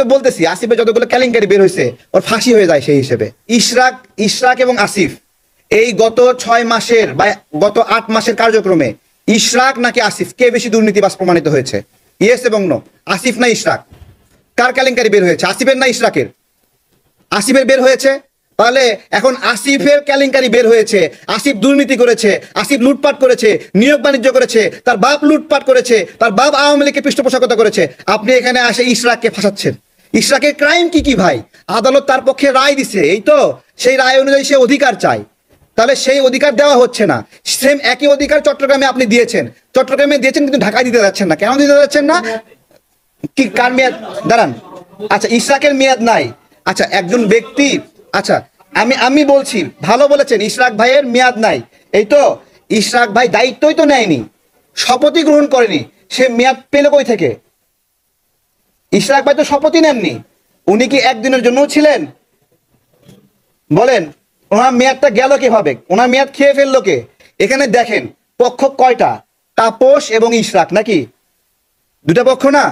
তো বলতেছি আসিফের যতগুলো কেলেঙ্কারি বের হয়েছে ওর ফাঁসি হয়ে যায় সেই হিসেবে। ইশরাক এবং আসিফ এই গত 6 মাসের বা গত 8 মাসের কার্যক্রমে ইশরাক নাকি আসিফ কে বেশি দুর্নীতিবাজ প্রমাণিত হয়েছে? ইয়েস এবং নো। আসিফ না ইশরাক? কার কেলেঙ্কারি বের হয়েছে, আসিফের না ইশরাকের? আসিফের বের হয়েছে। তাহলে এখন আসিফের কেলেঙ্কারি বের হয়েছে, আসিফ দুর্নীতি করেছে, আসিফ লুটপাট করেছে, নিয়োগ বাণিজ্য করেছে, তার বাপ লুটপাট করেছে, তার বাপ আওয়ামী লীগকে পৃষ্ঠপোষকতা করেছে। আপনি এখানে আসে ইশরাককে ফাঁসাচ্ছেন। ইশরাকের ক্রাইম কি কি ভাই? আদালত তার পক্ষে রায় দিছে, এই তো সেই রায় অনুযায়ী সে অধিকার চায়, তাহলে সেই অধিকার দেওয়া হচ্ছে না। সেম একই অধিকার চট্টগ্রামে আপনি দিয়েছেন, চট্টগ্রামে দিয়েছেন কিন্তু ঢাকায় দিতে যাচ্ছেন না। কেন দিতে যাচ্ছেন না? কি কার মেয়াদ? দাঁড়ান, আচ্ছা ইশরাকের মেয়াদ নাই। আচ্ছা একজন ব্যক্তি, আচ্ছা আমি বলছি ভালো বলেছেন, ইশরাক ভাইয়ের মেয়াদ নাই, এই তো ইশরাক ভাই দায়িত্বই তো নেয়নি, শপথই গ্রহণ করেনি, সে মেয়াদ পেল কই থেকে? ইশরাক ভাই তো শপথই নেননি। উনি কি একদিনের জন্য ছিলেন? বলেন, ওনার মেয়াদটা গেল কিভাবে? ওনার মেয়াদ খেয়ে ফেললো কে? এখানে দেখেন পক্ষ কয়টা, তাপস এবং ইশরাক, নাকি দুটা পক্ষ না?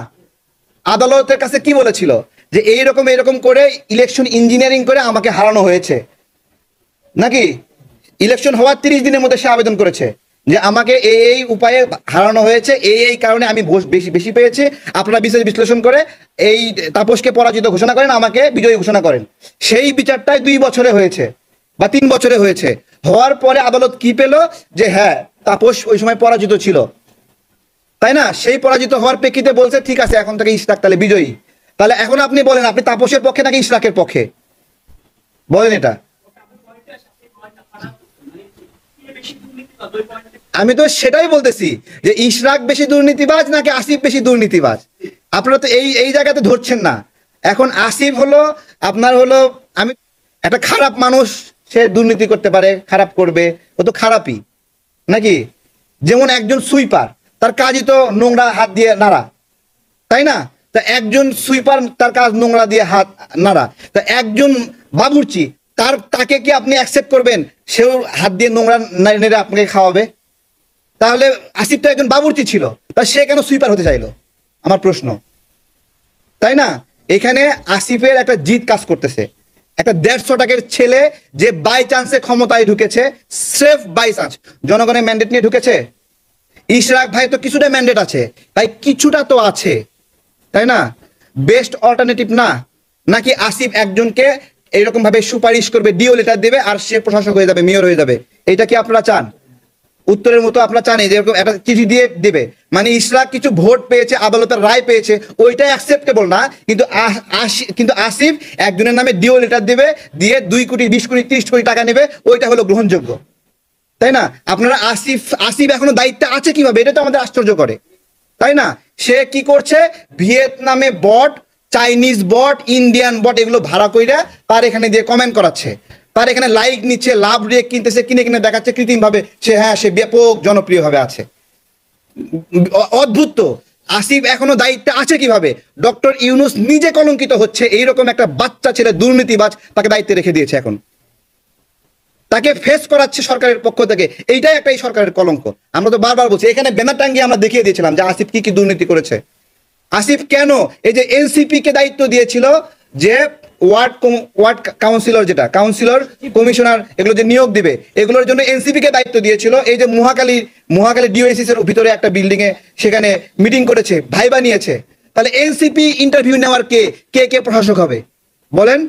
আদালতের কাছে কি বলেছিল যে এইরকম করে ইলেকশন ইঞ্জিনিয়ারিং করে আমাকে হারানো হয়েছে, নাকি ইলেকশন হওয়ার 30 দিনের মধ্যে সে আবেদন করেছে যে আমাকে এই উপায়ে হারানো হয়েছে, এই কারণে আমি বেশি পেয়েছি, আপনারা বিচার বিশ্লেষণ করে এই তাপসকে পরাজিত ঘোষণা করেন, আমাকে বিজয়ী ঘোষণা করেন। সেই বিচারটাই 2 বছরে হয়েছে বা 3 বছরে হয়েছে। হওয়ার পরে আদালত কি পেল যে হ্যাঁ তাপস ওই সময় পরাজিত ছিল, তাই না? সেই পরাজিত হওয়ার প্রেক্ষিতে বলছে ঠিক আছে এখন থেকে ইশরাক তাহলে বিজয়ী। তাহলে এখন আপনি বলেন, আপনি তাপসের পক্ষে নাকি ইশরাকের পক্ষে? বলেন এটা। আমি তো সেটাই বলতেছি যে ইশরাক বেশি দুর্নীতিবাজ নাকি আসিফ বেশি দুর্নীতিবাজ। আপনারা তো এই জায়গাতে ধরছেন না। এখন আসিফ হলো আপনার হলো, আমি একটা খারাপ মানুষ, সে দুর্নীতি করতে পারে, খারাপ করবে, ও তো খারাপই, নাকি? যেমন একজন সুইপার, তার কাজই তো নোংরা হাত দিয়ে নাড়া, তাই না? তা একজন সুইপার তার কাজ নোংরা দিয়ে হাত নাড়া, তা একজন বাবুর্চি তাকে কি আপনি অ্যাকসেপ্ট করবেন সেও হাত দিয়ে নোংরা নেড়ে আপনাকে খাওয়াবে? তাহলে আসিফ তো একজন বাবুর্চি ছিল, তা সে কেন সুইপার হতে চাইলো? আমার প্রশ্ন, তাই না? এখানে আসিফের একটা জিত কাজ করতেছে। একটা 150 টাকার ছেলে যে বাই চান্সে ক্ষমতায় ঢুকেছে, সেফ বাই চান্স, জনগণের ম্যান্ডেট নিয়ে ঢুকেছে। ইশরাক ভাই তো কিছুটা ম্যান্ডেট আছে, ভাই কিছুটা তো আছে, তাই না? বেস্ট অল্টারনেটিভ না? নাকি আসিফ একজনকে এরকম ভাবে সুপারিশ করবে, ডিও লেটার দেবে আর সে প্রশাসক হয়ে যাবে, মেয়র হয়ে যাবে? এটা কি আপনারা চান? উত্তরের মতো আপনারা চান যে এরকম একটা চিঠি দিয়ে দেবে, মানে ইশরাক কিছু ভোট পেয়েছে, আদালতের রায় পেয়েছে, ওইটাই অ্যাকসেপ্টেবল না, কিন্তু আসিফ একজনের নামে ডিও লেটার দেবে, দিয়ে 2 কোটি 20 কোটি 30 কোটি টাকা নেবে, ওইটা হলো গ্রহণযোগ্য, তাই না? আপনারা আসিফ এখনো দায়িত্বে আছে কিভাবে, এটা তো আমাদের আশ্চর্য করে, তাই না? সে কি করছে, ভিয়েতনামে বট, চাইনিজ বট, ইন্ডিয়ান বট এগুলো ভাড়া কইরা তার এখানে দিয়ে কমেন্ট করাচ্ছে, তার এখানে লাইক নিচ্ছে, লাভ রেক কিনতেছে, কিনে দেখাচ্ছে কৃত্রিম ভাবে সে ব্যাপক জনপ্রিয় ভাবে আছে। অদ্ভুত তো। আসিফ এখনো দায়িত্বে আছে কিভাবে? ডক্টর ইউনূস নিজে কলঙ্কিত হচ্ছে, এইরকম একটা বাচ্চা ছেলে দুর্নীতিবাজ তাকে দায়িত্বে রেখে দিয়েছে, এখন তাকে ফেস করাচ্ছে সরকারের পক্ষ থেকে। এইটাই একটা এই সরকারের কলঙ্ক। আমরা তো বারবার বলছি, এখানে ব্যানার টাঙ্গিয়ে আমরা দেখিয়ে দিয়েছিলাম যে আসিফ কি দুর্নীতি করেছে। আসিফ কেন এই যে এনসিপি কে দায়িত্ব দিয়েছিল যে ওয়ার্ড কাউন্সিলর, যেটা কাউন্সিলর কমিশনার এগুলো যে নিয়োগ দিবে, এগুলোর জন্য এনসিপি কে দায়িত্ব দিয়েছিল। এই যে মহাখালী ডিওএসিস এর ভিতরে একটা বিল্ডিং এ সেখানে মিটিং করেছে, ভাইবা নিয়েছে, তাহলে এনসিপি ইন্টারভিউ নেওয়ার কে প্রশাসক হবে বলেন?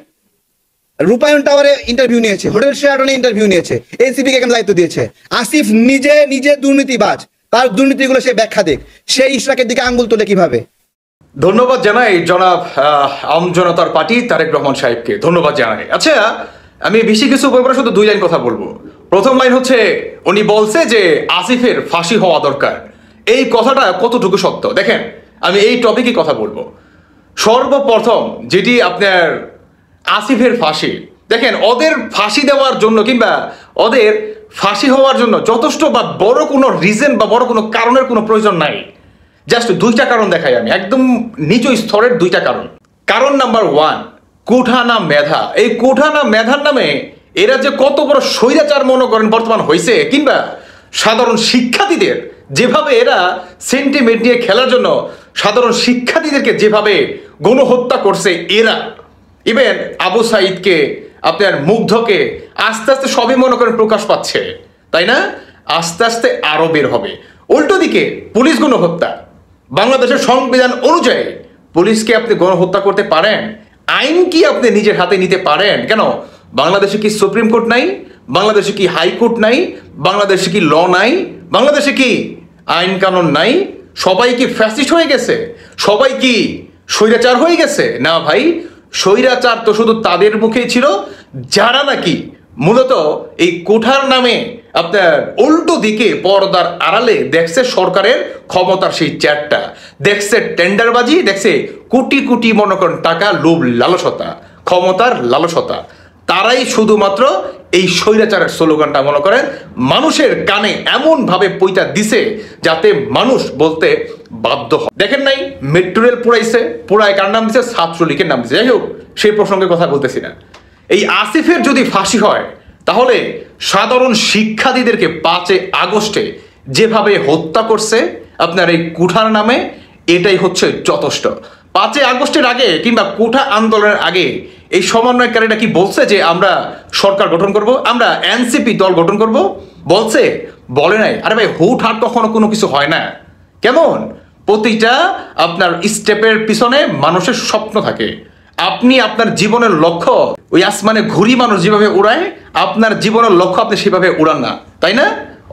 রূপায়ণ টাওয়ারে ইন্টারভিউ নিয়েছে, হোটেল শেরাটনে ইন্টারভিউ নিয়েছে, এনসিপি কে কেন দায়িত্ব দিয়েছে? আসিফ নিজে দুর্নীতিবাজ, তার দুর্নীতিগুলো সে ব্যাখ্যা দেখ, সে ইশরাকের দিকে আঙ্গুল তোলে কিভাবে? ধন্যবাদ জানাই জনাব আম জনতার পার্টি তারেক রহমান সাহেবকে, ধন্যবাদ জানাই। আচ্ছা, আমি বেশি কিছু ব্যাপারে শুধু 2 লাইন কথা বলবো। প্রথম লাইন হচ্ছে, উনি বলছে যে আসিফের ফাঁসি হওয়া দরকার। এই কথাটা কতটুকু সত্য দেখেন, আমি এই টপিকে কথা বলবো। সর্বপ্রথম যেটি আপনার আসিফের ফাঁসি, দেখেন ওদের ফাঁসি দেওয়ার জন্য কিংবা ওদের ফাঁসি হওয়ার জন্য যথেষ্ট বা বড় কোনো রিজন বা বড় কোনো কারণের কোনো প্রয়োজন নাই। জাস্ট 2টা কারণ দেখাই আমি, একদম নিচু স্তরের 2টা কারণ। কারণ নাম্বার 1, কোঠা না মেধা। এই কোঠা না মেধার নামে এরা যে কত বড় স্বৈরাচার মনে করেন বর্তমান হয়েছে, কিংবা সাধারণ শিক্ষার্থীদের যেভাবে এরা সেন্টিমেন্ট নিয়ে খেলার জন্য সাধারণ শিক্ষার্থীদেরকে যেভাবে গণহত্যা করছে এরা, ইভেন আবু সাইদকে, আপনার মুগ্ধকে আস্তে আস্তে সবই মনে করেন প্রকাশ পাচ্ছে, তাই না? আস্তে আস্তে আরো বের হবে। উল্টো দিকে পুলিশ গণহত্যা, বাংলাদেশের সংবিধান অনুযায়ী পুলিশকে আপনি গণহত্যা করতে পারেন? আইন কি আপনি নিজের হাতে নিতে পারেন? কেন বাংলাদেশে কি সুপ্রিম কোর্ট নাই? বাংলাদেশে কি হাইকোর্ট নাই? বাংলাদেশে কি ল নাই? বাংলাদেশে কি আইন কানুন নাই? সবাই কি ফ্যাসিস্ট হয়ে গেছে? সবাই কি স্বৈরাচার হয়ে গেছে? না ভাই, স্বৈরাচার তো শুধু তাদের মুখেই ছিল যারা নাকি মূলত এই কোঠার নামে আপনার উল্টো দিকে পর্দার আড়ালে দেখছে সরকারের ক্ষমতার সেই চ্যাটটা, দেখছে টেন্ডারবাজি, দেখছে কোটি কোটি মনে করেন টাকা, লোভ লালসতা, ক্ষমতার লালসতা। তারাই শুধুমাত্র এই স্বৈরাচারের স্লোগানটা মনে করেন মানুষের কানে এমন ভাবে পইতা দিছে যাতে মানুষ বলতে বাধ্য হয়। দেখেন নাই মেট্রো রেল পুরাইছে, পুরায় কার নাম দিছে? ছাত্রলীগের নাম দিছে। যাই হোক, সেই প্রসঙ্গে কথা বলতেছি না। এই আসিফের যদি ফাঁসি হয় তাহলে সাধারণ শিক্ষার্থীদেরকে 5 আগস্টে যেভাবে হত্যা করছে আপনার এই কুঠার নামে, এটাই হচ্ছে যথেষ্ট। 5 আগস্টের আগে কিংবা কুঠা আন্দোলনের আগে এই সমন্বয়কারীরা কি বলছে যে আমরা সরকার গঠন করব, আমরা এনসিপি দল গঠন করব? বলছে? বলে নাই। আরে ভাই, হুটহাট কখনো কোনো কিছু হয় না। কেমন প্রতিটা আপনার স্টেপের পিছনে মানুষের স্বপ্ন থাকে। আপনি আপনার জীবনের লক্ষ্য ওই আসমানে ঘুরি মানুষ যেভাবে উড়ায়, আপনার জীবনের লক্ষ্য আপনি সেভাবে উড়ান না, তাই না?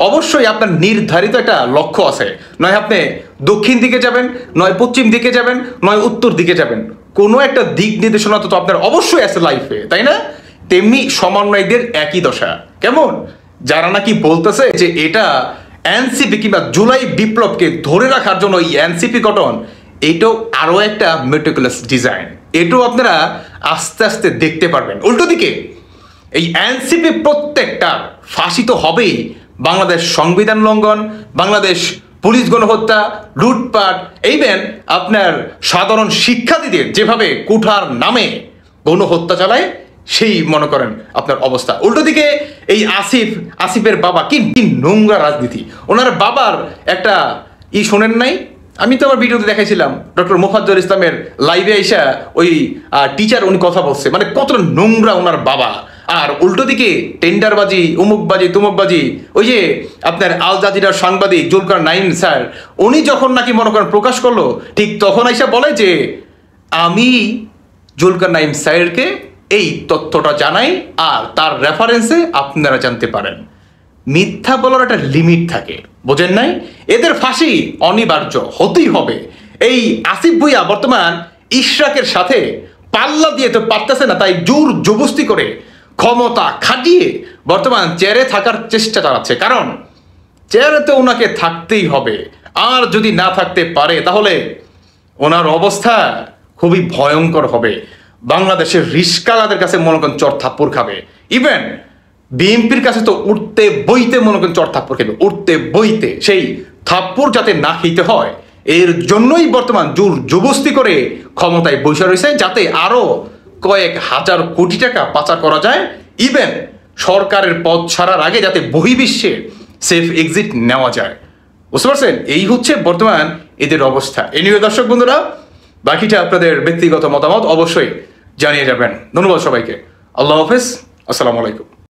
অবশ্যই আপনার নির্ধারিত একটা লক্ষ্য আছে, নয় আপনি দক্ষিণ দিকে যাবেন, নয় পশ্চিম দিকে যাবেন, নয় উত্তর দিকে যাবেন। কোনো একটা দিক নির্দেশনা তো আপনার অবশ্যই আছে লাইফে, তাই না? তেমনি সমন্বয়কদের একই দশা। কেমন যারা নাকি বলতেছে যে এটা এনসিপি কিংবা জুলাই বিপ্লবকে ধরে রাখার জন্য এই এনসিপি গঠন, এটাও আরো একটা মেটিকুলাস ডিজাইন। এটাও আপনারা আস্তে আস্তে দেখতে পারবেন। উল্টো দিকে এই এনসিপি প্রত্যেকটা ফাঁসি তো হবেই। বাংলাদেশ সংবিধান লঙ্ঘন, বাংলাদেশ পুলিশ গণহত্যা, লুটপাট, এইবেন আপনার সাধারণ শিক্ষার্থীদের যেভাবে কুঠার নামে গণহত্যা চালায়, সেই মনে করেন আপনার অবস্থা। উল্টো দিকে এই আসিফের বাবা কি নোংরা রাজনীতি। ওনার বাবার একটা শোনেন নাই? আমি তো আমার ভিডিওতে দেখাইছিলাম, ডক্টর মোফাজ্জল ইসলামের লাইভে আইসা ওই টিচার উনি কথা বলছে, মানে কতটা নোংরা ওনার বাবা। আর উল্টো দিকে টেন্ডারবাজি, উমুকবাজি, তুমুকবাজি, ওই যে আপনার আল জাজিরার সাংবাদিক জুলকার নাইম স্যার, উনি যখন নাকি মনে করেন প্রকাশ করলো, ঠিক তখন আইসা বলে যে আমি জুলকার নাইম স্যারকে এই তথ্যটা জানাই আর তার রেফারেন্সে আপনারা জানতে পারেন। মিথ্যা বলার একটা লিমিট থাকে, বোঝেন নাই? এদের ফাঁসি অনিবার্য হতেই হবে। এই আসিফ ভুইয়া বর্তমান ইশরাকের সাথে পাল্লা দিয়ে তো পারতেছে না, তাই জোর জবস্তি করে ক্ষমতা খাটিয়ে বর্তমান চেয়ারে থাকার চেষ্টা চালাচ্ছে। কারণ চেয়ারে তো ওনাকে থাকতেই হবে, আর যদি না থাকতে পারে তাহলে ওনার অবস্থা খুবই ভয়ঙ্কর হবে। বাংলাদেশের রিস্কালাদের কাছে মনে করেন চর থাপ্পড় খাবে। ইভেন বিএনপির কাছে তো উঠতে বইতে মনে করেন চর থাপ্পড় খেবে, উঠতে বইতে। সেই থাপ্পড় যাতে না খেতে হয় এর জন্যই বর্তমান জোর জবস্তি করে ক্ষমতায় বসে রয়েছে, যাতে আরো কয়েক হাজার কোটি টাকা পাচার করা যায়। ইভেন সরকারের পদ ছাড়ার আগে যাতে বহির্বিশ্বে সেফ এক্সিট নেওয়া যায়। বুঝতে পারছেন? এই হচ্ছে বর্তমান এদের অবস্থা। এনিওয়ে দর্শক বন্ধুরা, বাকিটা আপনাদের ব্যক্তিগত মতামত অবশ্যই জানিয়ে যাবেন। ধন্যবাদ সবাইকে। আল্লাহ হাফেজ, আসসালামু আলাইকুম।